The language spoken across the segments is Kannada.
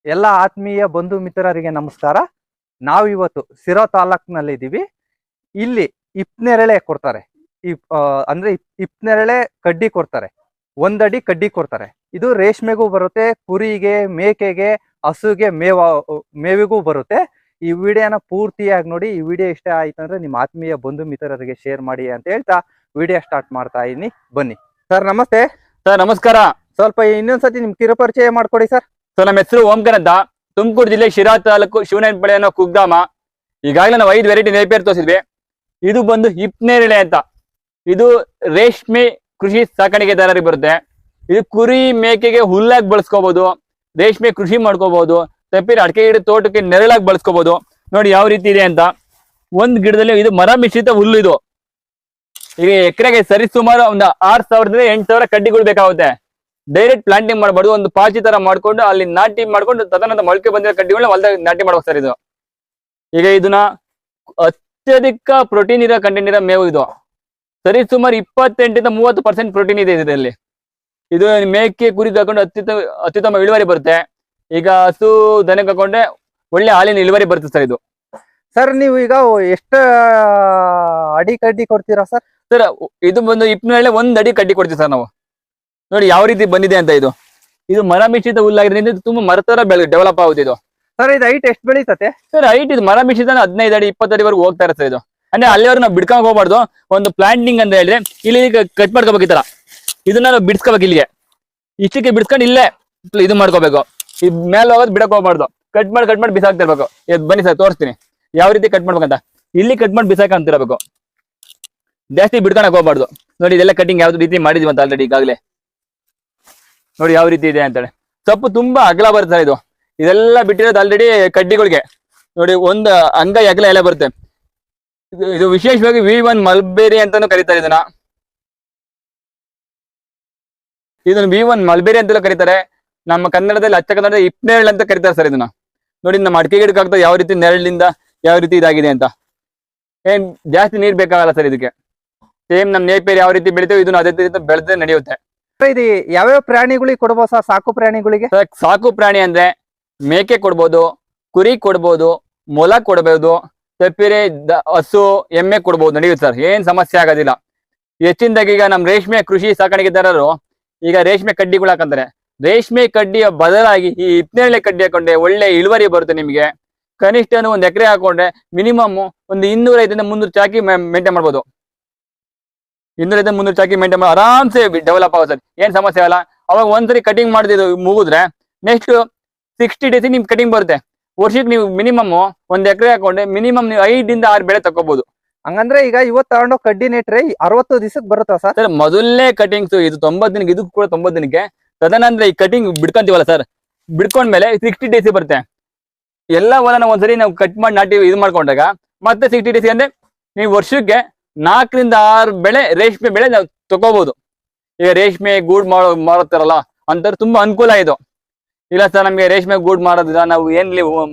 ಎಲ್ಲ ಆತ್ಮೀಯ ಬಂಧು ಮಿತ್ರರಿಗೆ ನಮಸ್ಕಾರ. ನಾವಿವತ್ತು ಸಿರಾ ತಾಲೂಕಿನಲ್ಲಿ ಇದ್ದೀವಿ. ಇಲ್ಲಿ ಇಪ್ನೆರಳೆ ಕೊಡ್ತಾರೆ. ಅಂದ್ರೆ ಇಪ್ನೆರಳೆ ಕಡ್ಡಿ ಕೊಡ್ತಾರೆ. ಒಂದಡಿ ಕಡ್ಡಿ ಕೊಡ್ತಾರೆ. ಇದು ರೇಷ್ಮೆಗೂ ಬರುತ್ತೆ, ಕುರಿಗೆ, ಮೇಕೆಗೆ, ಹಸುಗೆ ಮೇವಿಗೂ ಬರುತ್ತೆ. ಈ ವಿಡಿಯೋನ ಪೂರ್ತಿಯಾಗಿ ನೋಡಿ. ಈ ವಿಡಿಯೋ ಇಷ್ಟ ಆಯ್ತು ಅಂದ್ರೆ ನಿಮ್ಮ ಆತ್ಮೀಯ ಬಂಧು ಮಿತ್ರರಿಗೆ ಶೇರ್ ಮಾಡಿ ಅಂತ ಹೇಳ್ತಾ ವಿಡಿಯೋ ಸ್ಟಾರ್ಟ್ ಮಾಡ್ತಾ ಇದೀನಿ. ಬನ್ನಿ ಸರ್. ನಮಸ್ತೆ ಸರ್. ನಮಸ್ಕಾರ. ಸ್ವಲ್ಪ ಇನ್ನೊಂದ್ಸತಿ ನಿಮ್ ಕಿರುಪರಿಚಯ ಮಾಡ್ಕೊಡಿ ಸರ್. ಸರ್, ನಮ್ಮ ಹೆಸರು ಓಂಕರ್ ಅಂತ. ತುಮಕೂರು ಜಿಲ್ಲೆ ಶಿರಾ ತಾಲೂಕು ಶಿವನಪಳ್ಳಿ ಅನ್ನೋ ಕುಗ್ರಾಮ. ಈಗಾಗಲೇ ನಾವು 5 ವೆರೈಟಿ ನೇಪಿಯರ್ ತೋರಿಸಿದ್ವಿ. ಇದು ಬಂದು ಹಿಪ್ನೇರಳೆ ಅಂತ. ಇದು ರೇಷ್ಮೆ ಕೃಷಿ ಸಾಕಾಣಿಕೆದಾರರಿಗೆ ಬರುತ್ತೆ. ಇದು ಕುರಿ ಮೇಕೆಗೆ ಹುಲ್ಲಾಗಿ ಬಳಸ್ಕೋಬಹುದು, ರೇಷ್ಮೆ ಕೃಷಿ ಮಾಡ್ಕೋಬಹುದು, ತಪ್ಪಿರ ಅಡಿಕೆ ಗಿಡ ತೋಟಕ್ಕೆ ನೆರಳಾಗಿ ಬಳಸ್ಕೋಬಹುದು. ನೋಡಿ ಯಾವ ರೀತಿ ಇದೆ ಅಂತ. ಒಂದ್ ಗಿಡದಲ್ಲಿ ಇದು ಮರ ಮಿಶ್ರಿತ ಹುಲ್ಲು. ಇದು ಈಗ ಎಕರೆಗೆ ಸರಿಸುಮಾರು ಒಂದು 6,000 ರಿಂದ 8,000 ಕಡ್ಡಿಗಳು ಬೇಕಾಗುತ್ತೆ. ಡೈರೆಕ್ಟ್ ಪ್ಲಾಂಟಿಂಗ್ ಮಾಡಬಾರ್ದು. ಒಂದು ಪಾಚಿ ತರ ಮಾಡ್ಕೊಂಡು ಅಲ್ಲಿ ನಾಟಿ ಮಾಡ್ಕೊಂಡು ತದನಂತರ ಮೊಳಕೆ ಬಂದಿರೋ ಕಡ್ಡಿಗಳನ್ನ ಹೊಲದಾಗ ನಾಟಿ ಮಾಡ್ಬೇಕು ಸರ್. ಇದು ಈಗ ಇದನ್ನ ಅತ್ಯಧಿಕ ಪ್ರೋಟೀನ್ ಇರೋ ಕಂಟೆಂಟ್ ಇರೋ ಮೇವು. ಇದು ಸರಿ ಸುಮಾರು 28 ರಿಂದ 30% ಪ್ರೋಟೀನ್ ಇದೆ ಇದರಲ್ಲಿ. ಇದು ಮೇಕೆ ಕುರಿ ಹಾಕೊಂಡು ಅತ್ಯುತ್ತಮ ಇಳುವರಿ ಬರುತ್ತೆ. ಈಗ ಹಸು ದನಕ್ಕೆ ಹಾಕೊಂಡ್ರೆ ಒಳ್ಳೆ ಹಾಲಿನ ಇಳುವರಿ ಬರುತ್ತೆ ಸರ್. ಇದು ಸರ್ ನೀವು ಈಗ ಎಷ್ಟು ಅಡಿ ಕಡ್ಡಿ ಕೊಡ್ತೀರಾ ಸರ್? ಸರ್, ಇದು ಬಂದು ಹಿಪ್ನೇರಳೆ 1 ಅಡಿ ಕಡ್ಡಿ ಕೊಡ್ತೀವಿ ಸರ್ ನಾವು. ನೋಡಿ ಯಾವ ರೀತಿ ಬಂದಿದೆ ಅಂತ. ಇದು ಮರ ಮಿಶ್ರಿತ ಹುಲ್ಲಾಗಿರೋದ್ರಿಂದ ಇದು ತುಂಬಾ ಮರತರ ಡೆವಲಪ್ ಆಗುತ್ತೆ. ಇದು ಸರ್ ಇದು ಹೈಟ್ ಎಷ್ಟು ಬೆಳೀತತೆ ಸರ್? ಹೈಟ್ ಇದು ಮರ ಮಿಶ್ರಿತ 15 ಅಡಿ 20 ಅಡಿವರೆಗೂ ಹೋಗ್ತಾ ಇರುತ್ತೆ ಇದು. ಅಂದ್ರೆ ಅಲ್ಲಿವರೆಗೂ ನಾವು ಬಿಡ್ಕೊಂಡ್ ಹೋಗ್ಬಾರ್ದು. ಒಂದು ಪ್ಲಾಂಟಿಂಗ್ ಅಂತ ಹೇಳಿದ್ರೆ ಇಲ್ಲಿ ಕಟ್ ಮಾಡ್ಕೋಬೇಕು. ಈ ತರ ಇದನ್ನ ನಾವು ಬಿಡ್ಸ್ಕೋಬೇಕು. ಇಲ್ಲಿಗೆ ಇಷ್ಟಕ್ಕೆ ಬಿಡ್ಸ್ಕೊಂಡು ಇಲ್ಲೇ ಇದು ಮಾಡ್ಕೋಬೇಕು. ಈ ಮೇಲೆ ಹೋಗೋದು ಬಿಡಕ್ ಹೋಗ್ಬಾರ್ದು. ಕಟ್ ಮಾಡಿ ಬಿಸಾಕ್ತಾ ಇರ್ಬೇಕು. ಬನ್ನಿ ಸರ್ ತೋರಿಸ್ತೀನಿ ಯಾವ ರೀತಿ ಕಟ್ ಮಾಡ್ಬೇಕಂತ. ಇಲ್ಲಿ ಕಟ್ ಮಾಡಿ ಬಿಸಾಕ ಅಂತಿರಬೇಕು. ಜಾಸ್ತಿ ಬಿಡ್ಕೊಳಕ್ ಹೋಗ್ಬಾರ್ದು. ನೋಡಿ ಇದೆಲ್ಲ ಕಟಿಂಗ್ ಯಾವ್ದು ರೀತಿ ಮಾಡಿದ್ವಿ ಅಂತ ಆಲ್ರೆಡಿ ಈಗಾಗಲೇ. ನೋಡಿ ಯಾವ ರೀತಿ ಇದೆ ಅಂತೇಳಿ. ಸೊಪ್ಪು ತುಂಬಾ ಅಗಲ ಬರುತ್ತೆ ಇದು. ಇದೆಲ್ಲ ಬಿಟ್ಟಿರೋದು ಆಲ್ರೆಡಿ ಕಡ್ಡಿಗಳಿಗೆ. ನೋಡಿ ಒಂದು ಅಂಗೈ ಅಗಲ ಎಲೆ ಬರುತ್ತೆ. ಇದು ವಿಶೇಷವಾಗಿ V1 ಮಲ್ಬೇರಿ ಅಂತಾನು ಕರೀತಾರೆ ಇದನ್ನ. V1 ಮಲ್ಬೇರಿ ಅಂತೆಲ್ಲ ಕರೀತಾರೆ. ನಮ್ಮ ಕನ್ನಡದಲ್ಲಿ ಅಚ್ಚ ಕನ್ನಡದಲ್ಲಿ ಹಿಪ್ನೇರಳೆ ಅಂತ ಕರೀತಾರೆ ಸರ್ ಇದನ್ನ. ನೋಡಿ ನಮ್ಮ ಅಡಿಕೆ ಗಿಡಕ್ಕೆ ಆಗ್ತದೆ ಯಾವ ರೀತಿ ನೆರಳಿಂದ ಯಾವ ರೀತಿ ಇದಾಗಿದೆ ಅಂತ. ಏನ್ ಜಾಸ್ತಿ ನೀರ್ ಬೇಕಾಗಲ್ಲ ಸರ್ ಇದಕ್ಕೆ. ಸೇಮ್ ನಮ್ ನೇಪಿಯರ್ ಯಾವ ರೀತಿ ಬೆಳಿತೇವೆ ಇದನ್ನ ಅದೇ ರೀತಿ ಬೆಳೆದ್ರೆ ನಡೆಯುತ್ತೆ. ಇದು ಯಾವ್ಯಾವ ಪ್ರಾಣಿಗಳಿಗೆ ಕೊಡ್ಬೋದು ಸರ್? ಸಾಕು ಪ್ರಾಣಿಗಳಿಗೆ? ಸಾಕು ಪ್ರಾಣಿ ಅಂದ್ರೆ ಮೇಕೆ ಕೊಡ್ಬೋದು, ಕುರಿ ಕೊಡ್ಬೋದು, ಮೊಲ ಕೊಡ್ಬೋದು, ತಪ್ಪಿರೆ ಹಸು ಎಮ್ಮೆ ಕೊಡ್ಬೋದು, ನಡೆಯುತ್ತೆ ಸರ್. ಏನ್ ಸಮಸ್ಯೆ ಆಗೋದಿಲ್ಲ. ಹೆಚ್ಚಿನದಾಗಿ ಈಗ ನಮ್ ರೇಷ್ಮೆ ಕೃಷಿ ಸಾಕಾಣಿಕೆದಾರರು ಈಗ ರೇಷ್ಮೆ ಕಡ್ಡಿಗಳು ಹಾಕಂತಾರೆ. ರೇಷ್ಮೆ ಕಡ್ಡಿಯ ಬದಲಾಗಿ ಈ ಹಿಪ್ನೇರಳೆ ಕಡ್ಡಿ ಹಾಕೊಂಡ್ರೆ ಒಳ್ಳೆ ಇಳುವರಿ ಬರುತ್ತೆ ನಿಮಗೆ. ಕನಿಷ್ಠ ಒಂದು ಎಕರೆ ಹಾಕೊಂಡ್ರೆ ಮಿನಿಮಮ್ ಒಂದು 205 ರಿಂದ 300 ಚಾಕಿ ಮೇಂಟೈನ್ ಮಾಡ್ಬೋದು. 205 ರಿಂದ 300 ಚಾಕಿ ಮೇಂಟೈನ್ ಮಾಡಿ ಆರಾಮ್ಸೆ ಡೆವಲಪ್ ಆಗುತ್ತೆ ಸರ್. ಏನ್ ಸಮಸ್ಯೆ ಆಗಲ್ಲ. ಅವಾಗ ಒಂದ್ಸರಿ ಕಟಿಂಗ್ ಮಾಡಿದ್ದು ಮುಗಿದ್ರೆ ನೆಕ್ಸ್ಟ್ 60 ಡೇಸ್ ನಿಮ್ ಕಟಿಂಗ್ ಬರುತ್ತೆ. ವರ್ಷಕ್ಕೆ ನೀವು ಮಿನಿಮಮ್ 1 ಎಕರೆ ಹಾಕೊಂಡ್ರೆ ಮಿನಿಮಮ್ ನೀವು 5 ರಿಂದ 6 ಬೆಳೆ ತಗೋಬಹುದು. ಹಂಗಂದ್ರೆ ಈಗ ಇವತ್ತು ತಗೊಂಡು ಕಡ್ಡಿ ನೆಟ್ರೆ 60 ದಿವಸಕ್ಕೆ ಬರುತ್ತಾ ಸರ್? ಸರ್ ಮೊದಲನೇ ಕಟಿಂಗ್ಸ್ ಇದು 90 ದಿನಕ್ಕೆ, ಇದು ಕೂಡ 90 ದಿನಕ್ಕೆ. ತದನಂತರ ಈ ಕಟಿಂಗ್ ಬಿಡ್ಕೊಂತೀವಲ್ಲ ಸರ್, ಬಿಡ್ಕೊಂಡ್ಮೇಲೆ 60 ಡೇಸ್ ಬರುತ್ತೆ. ಎಲ್ಲ ಹೊಲನ ಒಂದ್ಸರಿ ನಾವು ಕಟ್ ಮಾಡಿ ನಾಟಿ ಇದು ಮಾಡ್ಕೊಂಡಾಗ ಮತ್ತೆ 60 ಡೇಸ್ ಅಂದ್ರೆ ನೀವು ವರ್ಷಕ್ಕೆ 4 ರಿಂದ 6 ಬೆಳೆ ರೇಷ್ಮೆ ಬೆಳೆ ನಾವು ತಗೋಬಹುದು. ಈಗ ರೇಷ್ಮೆ ಗೂಡ್ ಮಾಡುತ್ತಾರಲ್ಲ ಅಂತವ್ರು ತುಂಬಾ ಅನುಕೂಲ ಇದು. ಇಲ್ಲ ಸರ್ ನಮ್ಗೆ ರೇಷ್ಮೆ ಗೂಡ್ ಮಾಡೋದಿಲ್ಲ, ನಾವು ಏನ್ಲಿ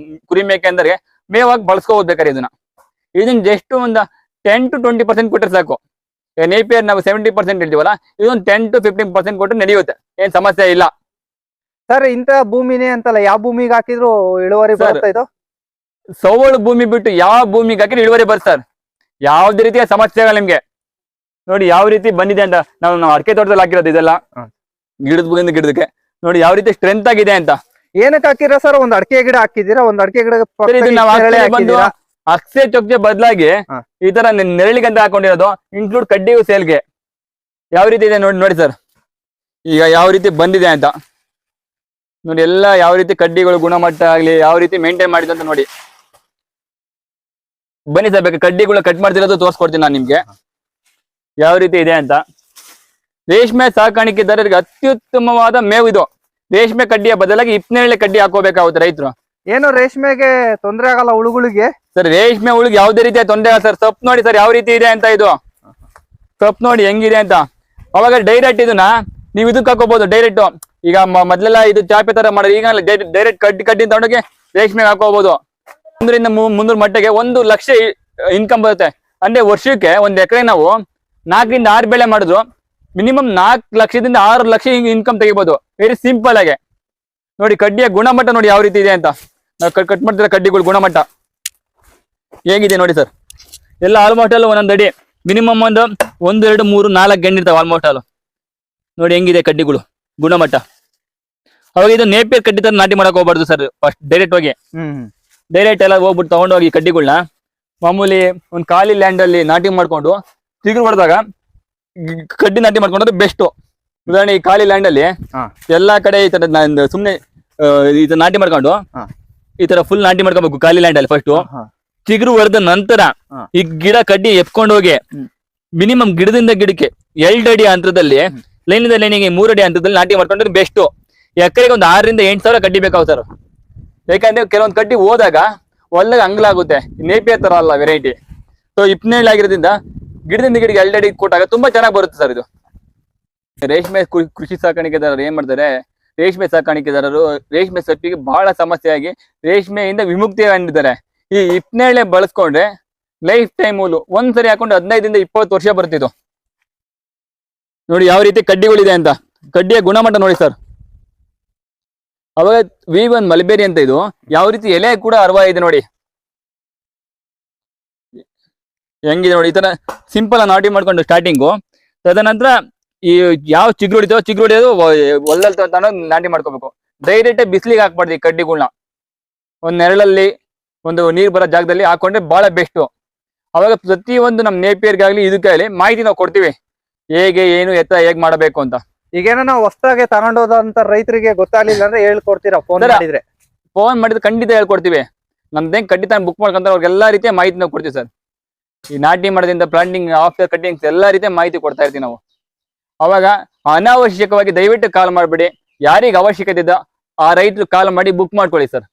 ಕುರಿ ಮೇಕೆ ಅಂದ್ರೆ ಮೇವಾಗಿ ಬಳಸ್ಕೋಬೇಕಾರೆ ಇದನ್ನ ಜಸ್ಟ್ ಒಂದು 10 to 20% ಕೊಟ್ಟರೆ ಸಾಕು. ನೇಪಿಯರ್ ನಾವು 70% ಹೇಳ್ತೀವಲ್ಲ, ಇದೊಂದು 10 to 15% ಕೊಟ್ಟರೆ ನಡೆಯುತ್ತೆ. ಏನ್ ಸಮಸ್ಯೆ ಇಲ್ಲ ಸರ್. ಇಂತ ಭೂಮಿನೇ ಅಂತಲ್ಲ, ಯಾವ ಭೂಮಿಗೆ ಹಾಕಿದ್ರು ಇಳುವರಿ ಬರುತ್ತೆ ಇದು? ಸವಳು ಭೂಮಿ ಬಿಟ್ಟು ಯಾವ ಭೂಮಿಗೆ ಹಾಕಿದ್ರೆ ಇಳುವರಿ ಬರುತ್ತೆ ಸರ್. ಯಾವ್ದೇ ರೀತಿಯ ಸಮಸ್ಯೆಗಳು ನಿಮ್ಗೆ. ನೋಡಿ ಯಾವ ರೀತಿ ಬಂದಿದೆ ಅಂತ. ನಾವು ಅಡಿಕೆ ತೋಟದಲ್ಲಿ ಹಾಕಿರೋದು ಇದೆಲ್ಲ ಗಿಡದ ಗಿಡದಕ್ಕೆ. ನೋಡಿ ಯಾವ ರೀತಿ ಸ್ಟ್ರೆಂತ್ ಆಗಿದೆ ಅಂತ. ಏನಕ್ಕೆ ಹಾಕಿರ ಸರ್? ಒಂದ್ ಅಡಿಕೆ ಗಿಡ ಹಾಕಿದೀರಾ? ಒಂದ್ ಅಡಿಕೆ ಗಿಡ ಬಂದು ಅಕ್ಷಯ ಚೊಕ್ಕೆ ಬದಲಾಗಿ ಈ ತರ ನೆರಳಿಗಂತ ಹಾಕೊಂಡಿರೋದು, ಇನ್ಕ್ಲೂಡ್ ಕಡ್ಡಿಯು ಸೇಲ್ಗೆ. ಯಾವ ರೀತಿ ಇದೆ ನೋಡಿ ಸರ್. ಈಗ ಯಾವ ರೀತಿ ಬಂದಿದೆ ಅಂತ ನೋಡಿ. ಎಲ್ಲ ಯಾವ ರೀತಿ ಕಡ್ಡಿಗಳು ಗುಣಮಟ್ಟ ಆಗ್ಲಿ ಯಾವ ರೀತಿ ಮೇಂಟೈನ್ ಮಾಡಿದೆ ಅಂತ ನೋಡಿ. ಬನ್ನಿ ಸರ್, ಬೇಕು ಕಡ್ಡಿಗಳು ಕಟ್ ಮಾಡ್ತಿರೋದು ತೋರಿಸ್ಕೊಡ್ತೀನಿ ನಾನು ನಿಮ್ಗೆ ಯಾವ ರೀತಿ ಇದೆ ಅಂತ. ರೇಷ್ಮೆ ಸಾಕಾಣಿಕೆದಾರರಿಗೆ ಅತ್ಯುತ್ತಮವಾದ ಮೇವು ಇದು. ರೇಷ್ಮೆ ಕಡ್ಡಿಯ ಬದಲಾಗಿ ಹಿಪ್ನೇರಳೆ ಕಡ್ಡಿ ಹಾಕೋಬೇಕಾಗುತ್ತೆ ರೈತರು. ಏನು ರೇಷ್ಮೆಗೆ ತೊಂದರೆ ಆಗಲ್ಲ ಹುಳುಗಳಿಗೆ? ಸರ್ ರೇಷ್ಮೆ ಹುಳುಗೆ ಯಾವುದೇ ರೀತಿಯ ತೊಂದರೆ ಆಗಲ್ಲ ಸರ್. ಸೊಪ್ಪು ನೋಡಿ ಸರ್ ಯಾವ ರೀತಿ ಇದೆ ಅಂತ. ಇದು ಸೊಪ್ಪು ನೋಡಿ ಹೆಂಗಿದೆ ಅಂತ. ಅವಾಗ ಡೈರೆಕ್ಟ್ ಇದನ್ನ ನೀವು ಇದಕ್ಕೆ ಹಾಕೋಬಹುದು ಡೈರೆಕ್ಟ್. ಈಗ ಮೊದ್ಲೆಲ್ಲ ಇದು ಚಾಪೆ ತರ ಮಾಡೋದು, ಈಗ ಡೈರೆಕ್ಟ್ ಕಡ್ಡಿ ತಗೊಂಡೋಗಿ ರೇಷ್ಮೆಗೆ ಹಾಕೋಬಹುದು. 100 ರಿಂದ 300 ಮಟ್ಟಿಗೆ 1 ಲಕ್ಷ ಇನ್ಕಮ್ ಬರುತ್ತೆ. ಅಂದ್ರೆ ವರ್ಷಕ್ಕೆ 1 ಎಕರೆ ನಾವು 4 ರಿಂದ 6 ಬೆಳೆ ಮಾಡಿದ್ರು ಮಿನಿಮಮ್ 4 ಲಕ್ಷದಿಂದ 6 ಲಕ್ಷ ಇನ್ಕಮ್ ತೆಗಿಬಹುದು. ವೆರಿ ಸಿಂಪಲ್ ಆಗಿ. ನೋಡಿ ಕಡ್ಡಿಯ ಗುಣಮಟ್ಟ ನೋಡಿ ಯಾವ ರೀತಿ ಇದೆ ಅಂತ. ನಾವು ಕಟ್ ಮಾಡ್ತಿರೋ ಕಡ್ಡಿಗಳು ಗುಣಮಟ್ಟ ಹೇಗಿದೆ ನೋಡಿ ಸರ್. ಎಲ್ಲ ಆಲ್ಮೋಸ್ಟ್ ಅಲ್ಲ ಒಂದೊಂದು ಅಡಿ ಮಿನಿಮಮ್ ಒಂದು 1, 2, 3, 4 ಗಂಟೆ ಇರ್ತಾವೆ ಆಲ್ಮೋಸ್ಟ್ ಅಲ್ಲ. ನೋಡಿ ಹೆಂಗಿದೆ ಕಡ್ಡಿಗಳು ಗುಣಮಟ್ಟ. ಅವಾಗ ಇದು ನೇಪಿಯರ್ ಕಡ್ಡಿ ತರ ನಾಟಿ ಮಾಡಕ್ ಹೋಗ್ಬಾರ್ದು ಸರ್. ಫಸ್ಟ್ ಡೈರೆಕ್ಟ್ ಹೋಗಿ ಡೈರೆಕ್ಟ್ ಎಲ್ಲ ಹೋಗ್ಬಿಟ್ಟು ತಗೊಂಡೋಗಿ ಕಡ್ಡಿಗಳನ್ನ ಮಾಮೂಲಿ ಒಂದು ಖಾಲಿ ಲ್ಯಾಂಡ್ ಅಲ್ಲಿ ನಾಟಿ ಮಾಡ್ಕೊಂಡು ಚಿಗುರು ಹೊಡೆದಾಗ ಕಡ್ಡಿ ನಾಟಿ ಮಾಡ್ಕೊಂಡ್ರೆ ಬೆಸ್ಟ್. ಉದಾಹರಣೆ ಈ ಖಾಲಿ ಲ್ಯಾಂಡ್ ಅಲ್ಲಿ ಎಲ್ಲಾ ಕಡೆ ಈ ತರ ಸುಮ್ನೆ ಈ ತರ ನಾಟಿ ಮಾಡ್ಕೊಂಡು ಈ ತರ ಫುಲ್ ನಾಟಿ ಮಾಡ್ಕೊಬೇಕು ಖಾಲಿ ಲ್ಯಾಂಡ್ ಅಲ್ಲಿ. ಫಸ್ಟ್ ಚಿಗುರು ಹೊಡೆದ ನಂತರ ಈ ಗಿಡ ಕಡ್ಡಿ ಎತ್ಕೊಂಡು ಹೋಗಿ ಮಿನಿಮಮ್ ಗಿಡದಿಂದ ಗಿಡಕ್ಕೆ 2 ಅಡಿ ಅಂತರದಲ್ಲಿ ಲೈನಿಂದ ಲೈನಿಗೆ 3 ಅಡಿ ಅಂತರದಲ್ಲಿ ನಾಟಿ ಮಾಡ್ಕೊಂಡ್ರೆ ಬೆಸ್ಟ್. ಎಕರೆಗೆ ಒಂದು 6 ರಿಂದ 8 ಸಾವಿರ ಕಡ್ಡಿ ಬೇಕಾವ್ ಸರ್. ಯಾಕಂದ್ರೆ ಕೆಲವೊಂದು ಕಡ್ಡಿ ಹೋದಾಗ ಒಳ್ಳೆ ಅಂಗ್ಲಾಗುತ್ತೆ. ನೇಪಿಯರ್ ತರ ಅಲ್ಲ ವೆರೈಟಿ. ಸೊ ಹಿಪ್ನೇರಳೆ ಆಗಿರೋದ್ರಿಂದ ಗಿಡದಿಂದ ಗಿಡಕ್ಕೆ 2 ಅಡಿ ಕೊಟ್ಟಾಗ ತುಂಬಾ ಚೆನ್ನಾಗಿ ಬರುತ್ತೆ ಸರ್ ಇದು. ರೇಷ್ಮೆ ಕೃಷಿ ಸಾಕಾಣಿಕೆದಾರರು ಏನ್ ಮಾಡ್ತಾರೆ, ರೇಷ್ಮೆ ಸಾಕಾಣಿಕೆದಾರರು ರೇಷ್ಮೆ ಸೊಪ್ಪಿಗೆ ಬಹಳ ಸಮಸ್ಯೆ ಆಗಿ ರೇಷ್ಮೆಯಿಂದ ವಿಮುಕ್ತಿಯಾಗಿದ್ದಾರೆ. ಈ ಹಿಪ್ನೇರಳೆ ಬಳಸ್ಕೊಂಡ್ರೆ ಲೈಫ್ ಟೈಮ್ ಒಂದ್ಸರಿ ಹಾಕೊಂಡು 15 ರಿಂದ 20 ವರ್ಷ ಬರ್ತಿದ್ದು. ನೋಡಿ ಯಾವ ರೀತಿ ಕಡ್ಡಿಗಳಿದೆ ಅಂತ. ಕಡ್ಡಿಯ ಗುಣಮಟ್ಟ ನೋಡಿ ಸರ್. ಅವಾಗ V1 ಮಲ್ಬೇರಿ ಅಂತ ಇದು ಯಾವ ರೀತಿ ಎಲೆ ಕೂಡ ಅರ್ವ ಇದೆ ನೋಡಿ ಹೆಂಗಿದೆ ನೋಡಿ. ಈ ತರ ಸಿಂಪಲ್ ನಾಟಿ ಮಾಡ್ಕೊಂಡು ಸ್ಟಾರ್ಟಿಂಗು, ತದನಂತರ ಈ ಯಾವ ಚಿಗುರು ಹೊಡಿತಾವ ಚಿಗುರು ಹೊಡಿಯೋದು ಹೊಲದಲ್ಲಿ ತಗೊಂಡು ನಾಟಿ ಮಾಡ್ಕೋಬೇಕು. ಡೈರೆಕ್ಟ್ ಬಿಸಿಲಿಗೆ ಹಾಕ್ಬಾರ್ದು ಈ ಕಡ್ಡಿಗಳನ್ನ. ಒಂದ್ ನೆರಳಲ್ಲಿ ಒಂದು ನೀರ್ ಬರೋ ಜಾಗದಲ್ಲಿ ಹಾಕೊಂಡ್ರೆ ಬಹಳ ಬೆಸ್ಟ್. ಅವಾಗ ಪ್ರತಿಯೊಂದು ನಮ್ ನೇಪಿಯರ್ಗಾಗ್ಲಿ ಇದಕ್ಕಾಗಲಿ ಮಾಹಿತಿ ನಾವು ಕೊಡ್ತೀವಿ, ಹೇಗೆ ಏನು ಎತ್ತ ಹೇಗ್ ಮಾಡಬೇಕು ಅಂತ. ಈಗೇನೋ ನಾವು ಹೊಸದಾಗಿ ತಗೊಂಡೋದಂತ ರೈತರಿಗೆ ಗೊತ್ತಾಗ್ಲಿಲ್ಲ ಅಂದ್ರೆ ಹೇಳ್ಕೊಡ್ತೀರಾ ಫೋನ್ ಮಾಡಿದ್ರೆ? ಫೋನ್ ಮಾಡಿದ್ರೆ ಖಂಡಿತ ಹೇಳ್ಕೊಡ್ತೀವಿ. ನಮ್ದೇನ್ ಕಡ್ಡಿ ತಾನು ಬುಕ್ ಮಾಡ್ಕೊಂತ ಅವ್ರಿಗೆಲ್ಲಾ ರೀತಿಯ ಮಾಹಿತಿ ನಾವು ಕೊಡ್ತೀವಿ ಸರ್. ಈ ನಾಟಿ ಮಾಡೋದ್ರಿಂದ ಪ್ಲಾಂಟಿಂಗ್ ಆಫ್ಟರ್ ಕಟ್ಟಿಂಗ್ಸ್ ಎಲ್ಲಾ ರೀತಿಯ ಮಾಹಿತಿ ಕೊಡ್ತಾ ಇರ್ತೀವಿ ನಾವು. ಅವಾಗ ಅನಾವಶ್ಯಕವಾಗಿ ದಯವಿಟ್ಟು ಕಾಲ್ ಮಾಡ್ಬೇಡಿ. ಯಾರಿಗೆ ಅವಶ್ಯಕತೆ ಇದೆ ಆ ರೈತರು ಕಾಲ್ ಮಾಡಿ ಬುಕ್ ಮಾಡ್ಕೊಳ್ಳಿ ಸರ್.